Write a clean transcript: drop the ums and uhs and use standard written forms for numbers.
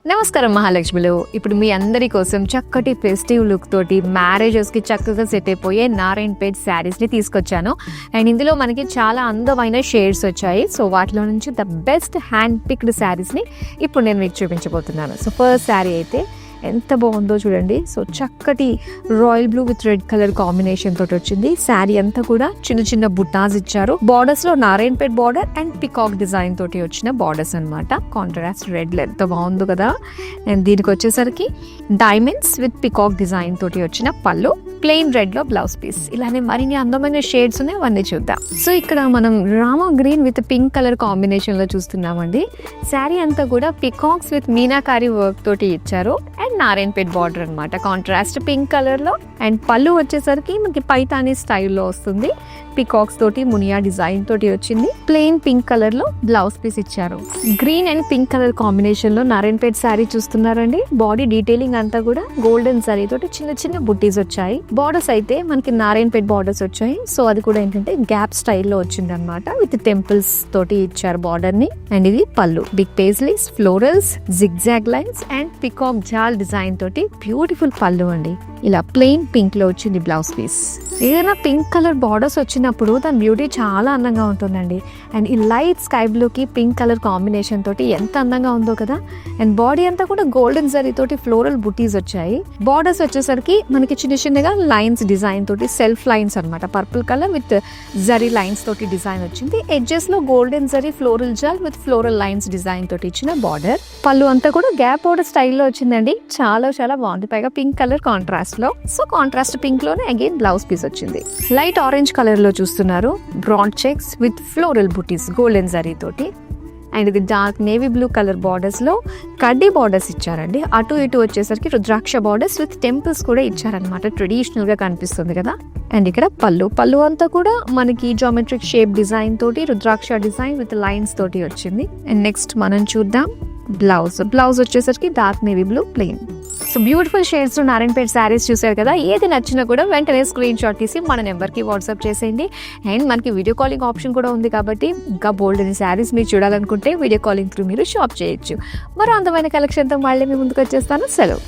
నమస్కారం మహాలక్ష్మిలు. ఇప్పుడు మీ అందరి కోసం చక్కటి ఫెస్టివ్ లుక్ తోటి మ్యారేజెస్కి చక్కగా సెట్ అయిపోయే నారాయణపేట్ శారీస్ని తీసుకొచ్చాను. అండ్ ఇందులో మనకి చాలా అందమైన షేడ్స్ వచ్చాయి. సో వాటిలో నుంచి ద బెస్ట్ హ్యాండ్ పిక్డ్ శారీస్ని ఇప్పుడు నేను మీకు చూపించబోతున్నాను. సో ఫస్ట్ శారీ అయితే ఎంత బాగుందో చూడండి. సో చక్కటి royal blue with red colour combination తోటి వచ్చింది. శారీ అంతా కూడా చిన్న చిన్న బుట్టాస్ ఇచ్చారు. బార్డర్స్ లో Narayanpet border and peacock design తోటి వచ్చిన బార్డర్స్ అనమాట. కాంట్రాస్ట్ రెడ్ ఎంత బాగుందో కదా. అండ్ దీనికి వచ్చేసరికి డైమండ్స్ విత్ పికాక్ డిజైన్ తోటి వచ్చిన పళ్ళు, ప్లెయిన్ రెడ్ లో బ్లౌజ్ పీస్. ఇలానే మరిన్ని అందమైన షేడ్స్ ఉన్నాయి, అవన్నీ చూద్దాం. సో ఇక్కడ మనం Rama green with pink colour combination లో చూస్తున్నామండి. శారీ అంతా కూడా పికాక్స్ విత్ మీనాకారి వర్క్ తోటి ఇచ్చారు. అండ్ నారాయణపేట్ బార్డర్ అనమాట, కాంట్రాస్ట్ పింక్ కలర్ లో. అండ్ పళ్ళు వచ్చేసరికి మనకి పైతానీ స్టైల్లో వస్తుంది. పికాక్స్ తోటి మునియా డిజైన్ తోటి వచ్చింది. ప్లెయిన్ పింక్ కలర్ లో బ్లౌజ్ పీస్ ఇచ్చారు. Green and pink colour combination లో నారాయణపేట్ శారీ చూస్తున్నారండి. బాడీ డీటెయిలింగ్ అంతా కూడా గోల్డెన్ శారీ తోటి చిన్న చిన్న బుట్టీస్ వచ్చాయి. బార్డర్స్ అయితే మనకి నారాయణపేట్ బార్డర్స్ వచ్చాయి. సో అది కూడా ఏంటంటే గ్యాప్ స్టైల్లో వచ్చింది అనమాట. విత్ టెంపుల్స్ తోటి ఇచ్చారు బార్డర్ ని. అండ్ ఇది పళ్ళు, big paisleys, florals, zigzag lines and peacock జాల్ డిజైన్ తోటి బ్యూటిఫుల్ పళ్ళు అండి. ఇలా ప్లెయిన్ పింక్ లో వచ్చింది బ్లౌజ్ పీస్. ఏదైనా పింక్ కలర్ బార్డర్స్ వచ్చినప్పుడు దాని బ్యూటీ చాలా అందంగా ఉంటుందండి. అండ్ ఈ లైట్ స్కై బ్లూకి పింక్ కలర్ కాంబినేషన్ తోటి ఎంత అందంగా ఉందో కదా. అండ్ బాడీ అంతా కూడా గోల్డెన్ జరీ తోటి ఫ్లోరల్ బుటీస్ వచ్చాయి. బార్డర్స్ వచ్చేసరికి మనకి చిన్న చిన్నగా లైన్స్ డిజైన్ తోటి సెల్ఫ్ లైన్స్ అనమాట. పర్పుల్ కలర్ విత్ జరీ లైన్స్ తోటి డిజైన్ వచ్చింది. ఎడ్జెస్ లో గోల్డెన్ జరీ ఫ్లోరల్ జాల్ విత్ ఫ్లోరల్ లైన్స్ డిజైన్ తోటి ఇచ్చిన బార్డర్. పళ్ళు అంతా కూడా గ్యాప్ బార్డర్ స్టైల్లో వచ్చిందండి. చాలా చాలా బాగుంది. పైగా పింక్ కలర్ కాంట్రాస్ట్ లో. సో కాంట్రాస్ట్ పింక్ లోనే అగైన్ బ్లౌజ్ పీస్ వచ్చింది. లైట్ ఆరెంజ్ కలర్ లో చూస్తున్నారు. Broad checks with floral buttis golden zari తోటి. అండ్ ఇది dark navy blue colour borders లో కడ్డీ బార్డర్స్ ఇచ్చారండి. అటు ఇటు వచ్చేసరికి రుద్రాక్ష బార్డర్స్ విత్ టెంపుల్స్ కూడా ఇచ్చారనమాట. ట్రెడిషనల్ గా కనిపిస్తుంది కదా. అండ్ ఇక్కడ పళ్ళు అంతా కూడా మనకి జామెట్రిక్ షేప్ డిజైన్ తోటి రుద్రాక్ష డిజైన్ విత్ లైన్స్ తోటి వచ్చింది. అండ్ నెక్స్ట్ మనం చూద్దాం బ్లౌజ్ వచ్చేసరికి dark navy blue plain. So beautiful shades Narayanpet saris చూసారు కదా. ఏది నచ్చినా కూడా వెంటనే స్క్రీన్ షాట్ తీసి మన నెంబర్కి వాట్సాప్ చేసేయండి. అండ్ మనకి వీడియో కాలింగ్ ఆప్షన్ కూడా ఉంది కాబట్టి ఇంకా బోల్డ్ అని శారీస్ మీరు చూడాలనుకుంటే వీడియో కాలింగ్ త్రూ మీరు షాప్ చేయొచ్చు. మరో అందమైన కలెక్షన్తో మళ్ళీ మీ ముందుకు వచ్చేస్తాను. సెలవు.